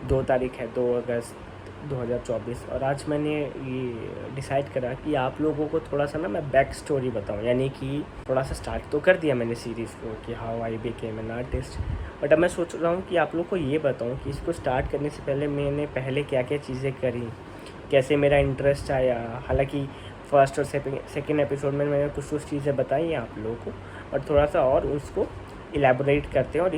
2 तारीख है 2 अगस्त 2024 और आज मैंने ये डिसाइड करा कि आप लोगों को थोड़ा सा ना मैं बैक स्टोरी बताऊं, यानी कि थोड़ा सा स्टार्ट तो कर दिया मैंने सीरीज़ को कि how I became an artist, but अब मैं सोच रहा हूँ कि आप लोग को ये बताऊं कि इसको स्टार्ट करने से पहले मैंने पहले क्या क्या चीज़ें करी, कैसे मेरा इंटरेस्ट आया। हालांकि फर्स्ट और सेकेंड एपिसोड में मैंने कुछ चीज़ें बताई हैं आप लोगों को, और थोड़ा सा और उसको इलेबोरेट करते हैं और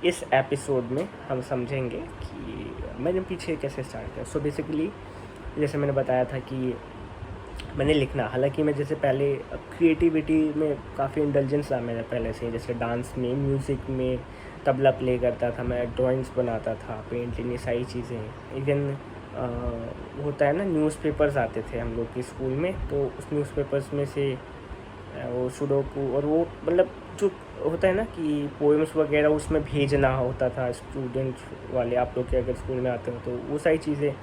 इस एपिसोड में हम समझेंगे कि मैंने पीछे कैसे स्टार्ट किया। सो बेसिकली जैसे मैंने बताया था कि मैंने लिखना, हालांकि मैं जैसे पहले क्रिएटिविटी में काफ़ी इंटेलिजेंस था मेरा पहले से, जैसे डांस में, म्यूज़िक में, तबला प्ले करता था मैं, ड्राइंग्स बनाता था, पेंटिंग, ये सारी चीज़ें। इवन होता है ना, न्यूज़पेपर्स आते थे हम लोग के स्कूल में, तो उस न्यूज़पेपर्स में से वो सुडोकू और वो मतलब जो होता है ना कि पोएम्स वगैरह उसमें भेजना होता था स्टूडेंट्स वाले, आप लोग के अगर स्कूल में आते हो तो वो सारी चीज़ें।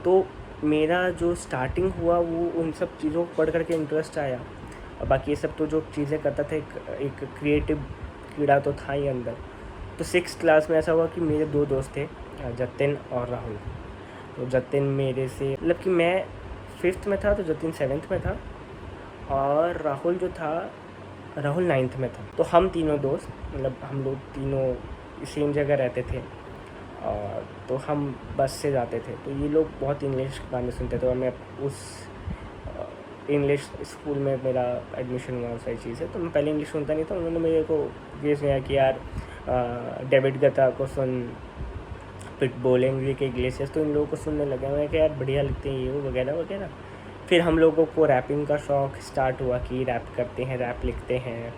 तो मेरा जो स्टार्टिंग हुआ वो उन सब चीज़ों को पढ़ करके इंटरेस्ट आया, और बाकी ये सब तो जो चीज़ें करता था एक क्रिएटिव कीड़ा तो था ही अंदर। तो 6th क्लास में ऐसा हुआ कि मेरे 2 दोस्त थे, जतिन और राहुल। तो जतिन मेरे से मतलब कि मैं 5th में था तो जतिन 7th में था, और राहुल जो था, राहुल 9th में था। तो हम तीनों दोस्त, मतलब हम लोग तीनों सेम जगह रहते थे, और तो हम बस से जाते थे। तो ये लोग बहुत इंग्लिश गाने सुनते थे, और मैं उस इंग्लिश स्कूल में मेरा एडमिशन हुआ, सारी चीज़ें। तो मैं पहले इंग्लिश सुनता नहीं था, उन्होंने मेरे को ये सुना कि यार डेविड गता को सुन, पिटबुल, एनरिके इग्लेसियस, तो इन लोगों को सुनने लगा। मैं क्या यार बढ़िया लगते हैं ये वो वगैरह वगैरह। फिर हम लोगों को रैपिंग का शौक़ स्टार्ट हुआ कि रैप करते हैं, रैप लिखते हैं,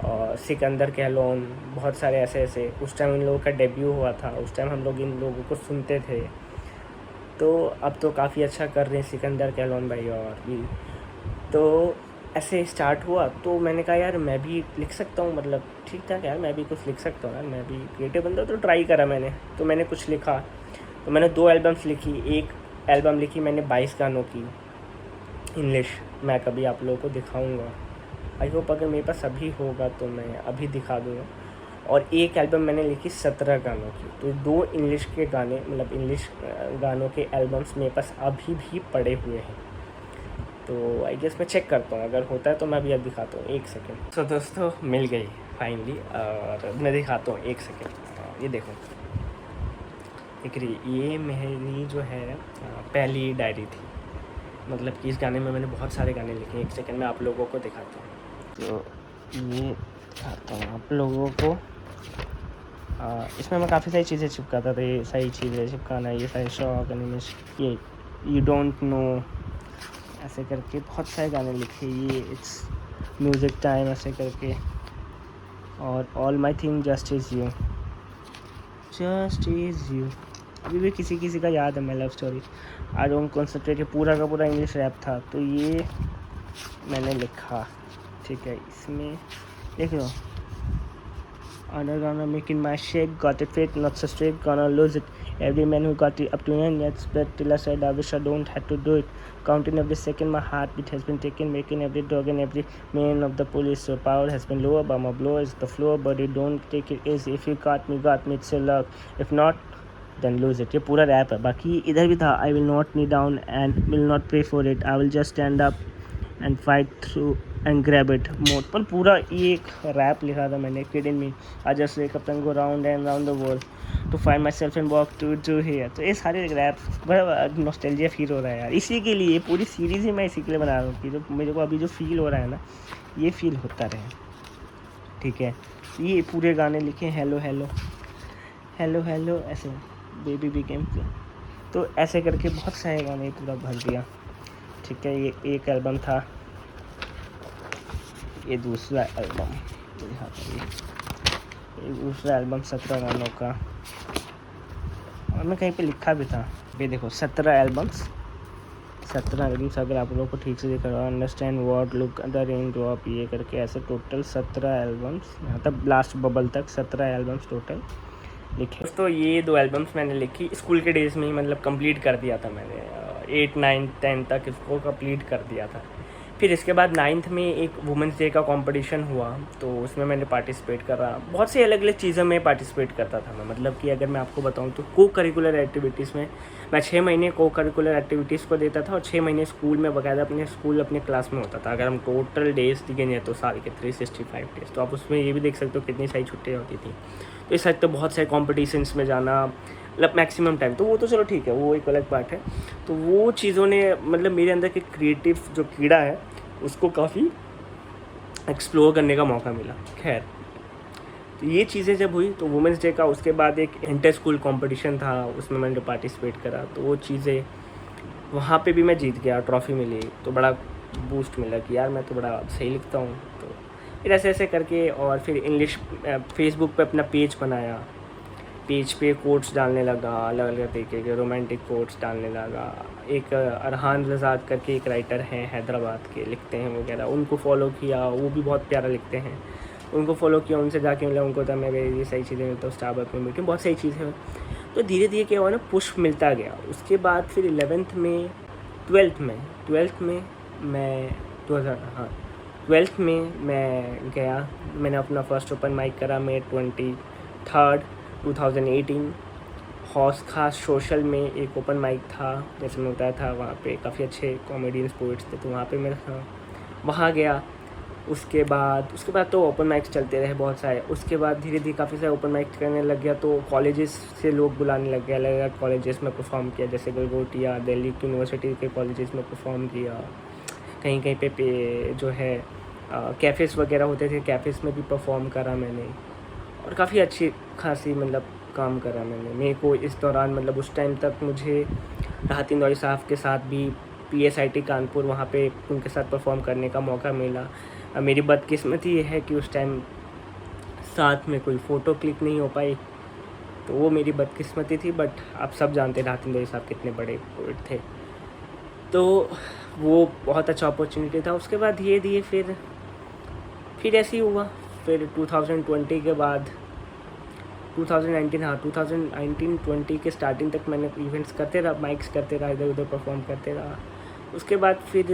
और सिकंदर कहलोन, बहुत सारे ऐसे उस टाइम इन लोगों का डेब्यू हुआ था, उस टाइम हम लोग इन लोगों को सुनते थे। तो अब तो काफ़ी अच्छा कर रहे हैं सिकंदर कहलोन भाई, और भी तो ऐसे स्टार्ट हुआ। तो मैंने कहा यार मैं भी लिख सकता हूँ, मतलब ठीक ठाक यार, मैं भी कुछ लिख सकता हूँ यार, मैं भी क्रिएटिव बंदा। तो ट्राई करा मैंने, तो मैंने कुछ लिखा। तो मैंने 2 एल्बम्स लिखी। एक एल्बम लिखी मैंने 22 गानों की इंग्लिश, मैं कभी आप लोगों को दिखाऊंगा। आई होप अगर मेरे पास अभी होगा तो मैं अभी दिखा दूँगा। और एक एल्बम मैंने लिखी 17 गानों की। तो 2 इंग्लिश के गाने, मतलब इंग्लिश गानों के एल्बम्स मेरे पास अभी भी पड़े हुए हैं। तो आई गेस मैं चेक करता हूँ, अगर होता है तो मैं अभी अब दिखाता हूँ। 1 सेकेंड। तो दोस्तों मिल गई फाइनली, और मैं दिखाता हूँ। 1 सेकेंड, ये देखो, दिख रही, ये मेरी जो है पहली डायरी थी। मतलब कि इस गाने में मैंने बहुत सारे गाने लिखे। 1 सेकेंड में आप लोगों को दिखाता हूँ। तो ये दिखाता हूँ आप लोगों को। इसमें मैं काफ़ी सारी चीज़ें चिपकाता था, ये सारी चीज़ें चिपकाना, ये सारे शौक, एनिमेशन, ये यू डोंट नो, ऐसे करके बहुत सारे गाने लिखे। ये इट्स म्यूज़िक टाइम, ऐसे करके, और all my thing, just is you, just is you. अभी भी किसी किसी का याद है, मैं love story, I don't concentrate, पूरा का पूरा इंग्लिश रैप था। तो ये मैंने लिखा, ठीक है। इसमें देख लो, Under gonna making my shake, got it fit, not so straight, gonna lose it. Every man who got it up to end, yet spread till I said I wish I don't had to do it. Counting every second my heartbeat has been taken, making every dog and every man of the police. So power has been lower, but my blow is the floor, but you don't take it easy. If you got me, it's your luck. If not, then lose it. ये पूरा rap है। बाकी इधर भी था, I will not knee down and will not pray for it. I will just stand up and fight through and grab it more। पर पूरा ये एक रैप लिखा था मैंने, kidding me, I just wake up and go round and round the world to find myself and walk to here। तो ये सारे रैप बड़ा नॉस्टैल्जिया फील हो रहा है यार। इसी के लिए पूरी सीरीज़ ही मैं इसी के लिए बना रहा हूँ कि जो मेरे को अभी जो फील हो रहा है ना, ये फील होता रहे, ठीक है। ये पूरे गाने लिखे, हेलो हेलो हेलो हेलो, ऐसे बेबी बिकेम, तो ऐसे करके बहुत सारे गाने पूरा भर दिया, ठीक है। ये एक एल्बम था। ये दूसरा एल्बम, ये दूसरा एल्बम 17 गानों का, और मैं कहीं पे लिखा भी था, ये देखो 17 एल्बम्स, 17 एल्बम्स। अगर आप लोगों को ठीक से दिख रहा है, understand word, look the rain drop, ये करके ऐसे टोटल 17 एल्बम्स, यहाँ तक लास्ट बबल तक 17 एल्बम्स टोटल लिखे। तो ये 2 एल्बम्स मैंने लिखी स्कूल के डेज़ में ही, मतलब कंप्लीट कर दिया था मैंने। 8, 9, 10 तक इसको कंप्लीट कर दिया था। फिर इसके बाद 9th में एक वुमेंस डे का कंपटीशन हुआ, तो उसमें मैंने पार्टिसिपेट करा। बहुत सी अलग अलग चीज़ों में पार्टिसिपेट करता था मैं, मतलब कि अगर मैं आपको बताऊं तो को करिकुलर एक्टिविटीज़ में मैं 6 महीने को करिकुलर एक्टिविटीज़ को देता था और 6 महीने स्कूल में बाकायदा अपने क्लास में होता था। अगर हम टोटल डेज गिने तो साल के 365 डेज़, तो आप उसमें ये भी देख सकते हो कितनी सारी छुट्टियाँ होती थी। तो इस हद तक बहुत सारे कॉम्पिटिशन्स में जाना, मतलब मैक्सिमम टाइम, तो वो तो चलो ठीक है, वो एक अलग पार्ट है। तो वो चीज़ों ने मतलब मेरे अंदर के क्रिएटिव जो कीड़ा है उसको काफ़ी एक्सप्लोर करने का मौका मिला। खैर, तो ये चीज़ें जब हुई तो वुमेंस डे का उसके बाद एक इंटर स्कूल कॉम्पिटिशन था, उसमें मैंने पार्टिसिपेट करा। तो वो चीज़ें वहाँ पे भी मैं जीत गया, ट्रॉफ़ी मिली, तो बड़ा बूस्ट मिला कि यार मैं तो बड़ा सही लिखता हूँ। तो फिर ऐसे ऐसे करके, और फिर इंग्लिश फेसबुक पे अपना पेज बनाया, पेज पे कोट्स डालने लगा, अलग अलग तरीके के रोमांटिक कोट्स डालने लगा। एक अरहान रज़ाक करके एक राइटर हैं हैदराबाद के, लिखते हैं वगैरह, उनको फॉलो किया, वो भी बहुत प्यारा लिखते हैं, उनको फॉलो किया, उनसे जाके मिला, उनको था मैं ये सही चीज़ें मिलता हूँ, स्टारबक्स में मीटिंग, बहुत सही चीज़ें। तो धीरे धीरे क्या हुआ ना, पुश मिलता गया। उसके बाद फिर 11th में 12th में मैं 12th में मैं गया, मैंने अपना फर्स्ट ओपन माइक करा May 23, 2018। हौस खास सोशल में एक ओपन माइक था, जैसे मैं बताया था, वहाँ पे काफ़ी अच्छे कॉमेडियंस पोइट्स थे, तो वहाँ पे मैं वहाँ गया। उसके बाद तो ओपन माइक्स चलते रहे बहुत सारे। उसके बाद धीरे धीरे काफ़ी सारे ओपन माइक्स करने लग गया, तो कॉलेजेस से लोग बुलाने लग गए, अलग अलग कॉलेजेस में परफॉर्म किया, जैसे गलगोटिया, दिल्ली यूनिवर्सिटी के कॉलेजेस में परफॉर्म किया, कहीं कहीं पे जो है कैफ़ेस वगैरह होते थे, कैफ़ेस में भी परफॉर्म करा मैंने, और काफ़ी अच्छी खासी मतलब काम करा मैंने। मेरे को इस दौरान मतलब उस टाइम तक मुझे राहत इंदौरी साहब के साथ भी PSIT कानपुर, वहाँ पे उनके साथ परफॉर्म करने का मौका मिला। मेरी बदकिस्मती ये है कि उस टाइम साथ में कोई फ़ोटो क्लिक नहीं हो पाई, तो वो मेरी बदकिस्मती थी। बट आप सब जानते हैं राहत इंदौरी साहब कितने बड़े पोएट थे, तो वो बहुत अच्छा अपॉर्चुनिटी था। उसके बाद धीरे धीरे फिर ऐसे ही हुआ। फिर 2020 के बाद 2019 के स्टार्टिंग तक मैंने इवेंट्स करते रहा, माइक्स करते रहा, इधर उधर परफॉर्म करते रहा। उसके बाद फिर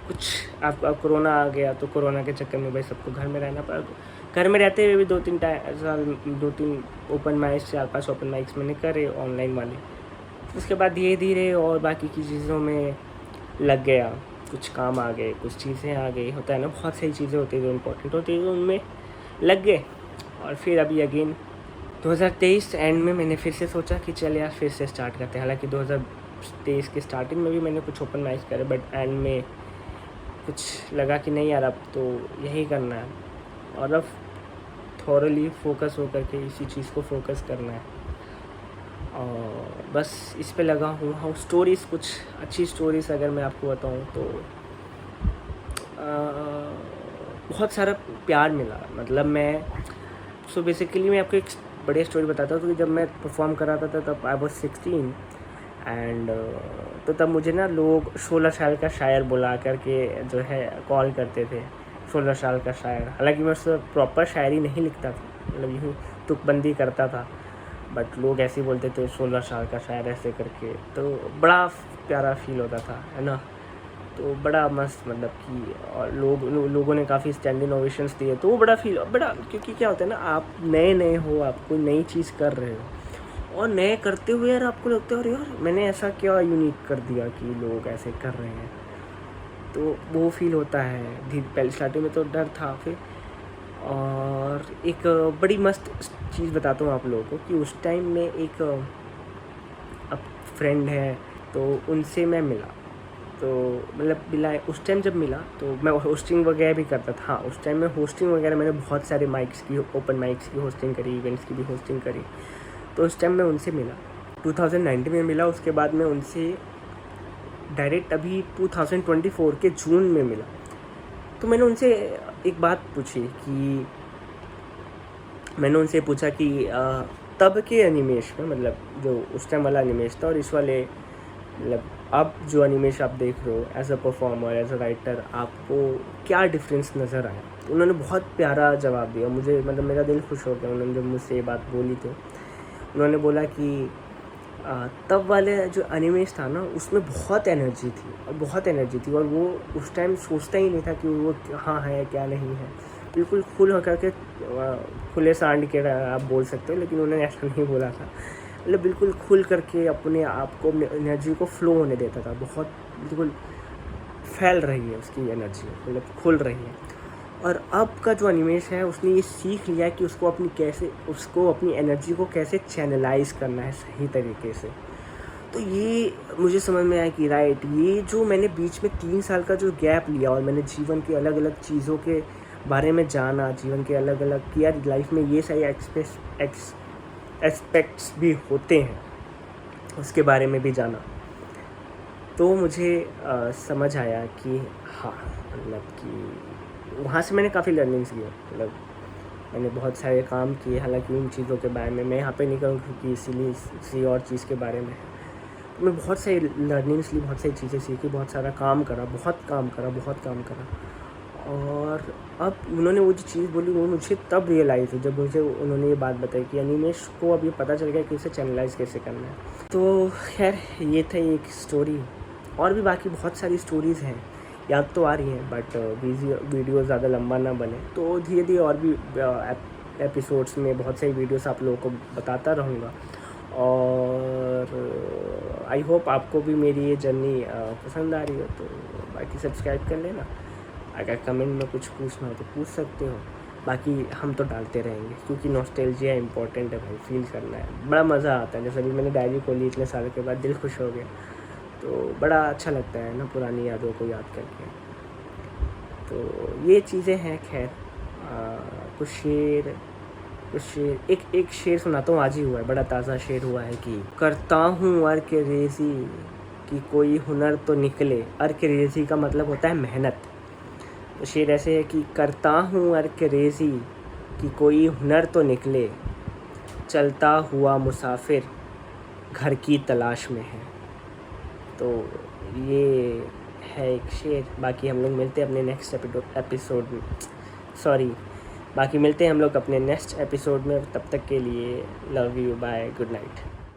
कुछ अब कोरोना आ गया, तो कोरोना के चक्कर में भाई सबको घर में रहना पड़ा। घर में रहते हुए भी 2-3 ओपन माइक्स, 4-5 ओपन माइक्स मैंने करे ऑनलाइन वाले। उसके बाद धीरे धीरे और बाकी की चीज़ों में लग गया, कुछ काम आ गए, कुछ चीज़ें आ गई, होता है ना, बहुत सारी चीज़ें होती है जो इम्पोर्टेंट होती है, तो उनमें लग गए। और फिर अभी अगेन 2023 एंड में मैंने फिर से सोचा कि चल यार फिर से स्टार्ट करते हैं। हालांकि 2023 के स्टार्टिंग में भी मैंने कुछ ओपन माइक्स करे, बट एंड में कुछ लगा कि नहीं यार अब तो यही करना है, और अब थॉरली फोकस होकर के इसी चीज़ को फोकस करना है, और बस इस पे लगा हूँ। हाँ, स्टोरीज़, कुछ अच्छी स्टोरीज़ अगर मैं आपको बताऊँ तो बहुत सारा प्यार मिला। मतलब मैं बेसिकली मैं आपको एक बड़ी स्टोरी बताता हूँ। तो जब मैं परफॉर्म कर रहा था तब आई वॉज 16 एंड तो तब मुझे ना लोग 16 साल का शायर बुला करके जो है कॉल करते थे, 16 साल का शायर। हालांकि मैं उससे प्रॉपर शायरी नहीं लिखता था, मतलब यूँ तुकबंदी करता था, बट लोग ऐसे ही बोलते थे 16 साल का शायर ऐसे करके, तो बड़ा प्यारा फील होता था, है ना। तो बड़ा मस्त, मतलब कि और लोगों ने काफ़ी स्टैंडिंग ओवेशंस दिए, तो वो बड़ा क्योंकि क्या होता है ना, आप नए हो, आप कोई नई चीज़ कर रहे हो, और नए करते हुए यार आपको लगता है अरे यार मैंने ऐसा क्या यूनिक कर दिया कि लोग ऐसे कर रहे हैं, तो वो फील होता है। पहले स्टार्टिंग में तो डर था, फिर और एक बड़ी मस्त चीज़ बताता हूँ आप लोगों को कि उस टाइम में एक अब फ्रेंड है, तो उनसे मैं मिला, तो मतलब मिला उस टाइम जब मिला तो मैं होस्टिंग वगैरह भी करता था। हाँ, उस टाइम में होस्टिंग वगैरह मैंने बहुत सारे माइक्स की, ओपन माइक्स की होस्टिंग करी, इवेंट्स की भी होस्टिंग करी, तो उस टाइम मैं उनसे मिला, 2019 में मिला। उसके बाद मैं उनसे डायरेक्ट अभी 2024 के जून में मिला। तो मैंने उनसे एक बात पूछी कि मैंने उनसे पूछा कि तब के एनिमेश में, मतलब जो उस टाइम वाला एनिमेश था और इस वाले, मतलब अब जो एनिमेश आप देख रहे हो as a performer, as a writer, आपको क्या डिफरेंस नज़र आया। तो उन्होंने बहुत प्यारा जवाब दिया मुझे, मतलब मेरा दिल खुश हो गया। उन्होंने जब मुझसे ये बात बोली तो उन्होंने बोला कि तब वाले जो एनिमेस था ना उसमें बहुत एनर्जी थी और वो उस टाइम सोचता ही नहीं था कि वो हाँ है क्या नहीं है, बिल्कुल खुल होकर के खुले सांड के आप बोल सकते हो, लेकिन उन्होंने ऐसा नहीं बोला था, मतलब बिल्कुल खुल करके अपने आप को, अपनी एनर्जी को फ्लो होने देता था, बहुत बिल्कुल फैल रही है उसकी एनर्जी, मतलब खुल रही है। और अब का जो एनिमेश है उसने ये सीख लिया कि उसको अपनी एनर्जी को कैसे चैनलाइज करना है सही तरीके से। तो ये मुझे समझ में आया कि राइट, ये जो मैंने बीच में 3 साल का जो गैप लिया और मैंने जीवन की अलग अलग चीज़ों के बारे में जाना, जीवन के अलग अलग कि यार लाइफ में ये सारे एस्पेक्ट्स भी होते हैं, उसके बारे में भी जाना, तो मुझे समझ आया कि हाँ, मतलब कि वहाँ से मैंने काफ़ी लर्निंग्स लिए, मतलब मैंने बहुत सारे काम किए। हालांकि उन चीज़ों के बारे में मैं यहाँ पे नहीं करूँ क्योंकि इसीलिए किसी और चीज़ के बारे में तो मैं बहुत सारी लर्निंग्स ली, बहुत सारी चीज़ें सीखी, बहुत सारा काम करा, बहुत काम करा। और अब उन्होंने वो जो चीज़ बोली वो मुझे तब रियलाइज़ हुई जब मुझे उन्होंने ये बात बताई कि एनिमेश को अब ये पता चल गया कि उसे चैनलाइज कैसे करना है। तो खैर ये था एक स्टोरी, और भी बाकी बहुत सारी स्टोरीज़ हैं याद तो आ रही हैं, बट वीडियो ज़्यादा लंबा ना बने तो धीरे धीरे और भी एपिसोड्स में बहुत सारी वीडियोस आप लोगों को बताता रहूँगा। और आई होप आपको भी मेरी ये जर्नी पसंद आ रही हो, तो बाकी सब्सक्राइब कर लेना। अगर कमेंट में कुछ पूछना हो तो पूछ सकते हो, बाकी हम तो डालते रहेंगे क्योंकि नॉस्टैल्जिया इंपॉर्टेंट है भाई, फील करना है, बड़ा मज़ा आता है। जैसे अभी मैंने डायरी खोली इतने साल के बाद, दिल खुश हो गया, तो बड़ा अच्छा लगता है ना पुरानी यादों को याद करके। तो ये चीज़ें हैं। खैर कुछ शेर एक शेर सुनाता हूँ, आज ही हुआ है, बड़ा ताज़ा शेर हुआ है कि करता हूँ अर्क रेज़ी कि कोई हुनर तो निकले। अर्क रेज़ी का मतलब होता है मेहनत। तो शेर ऐसे है कि करता हूँ अर्क रेज़ी कि कोई हुनर तो निकले, चलता हुआ मुसाफिर घर की तलाश में है। तो ये है एक शेर। बाकी हम लोग मिलते हैं अपने नेक्स्ट एपिसोड में, बाकी मिलते हैं हम लोग अपने नेक्स्ट एपिसोड में। तब तक के लिए love you, bye, good night.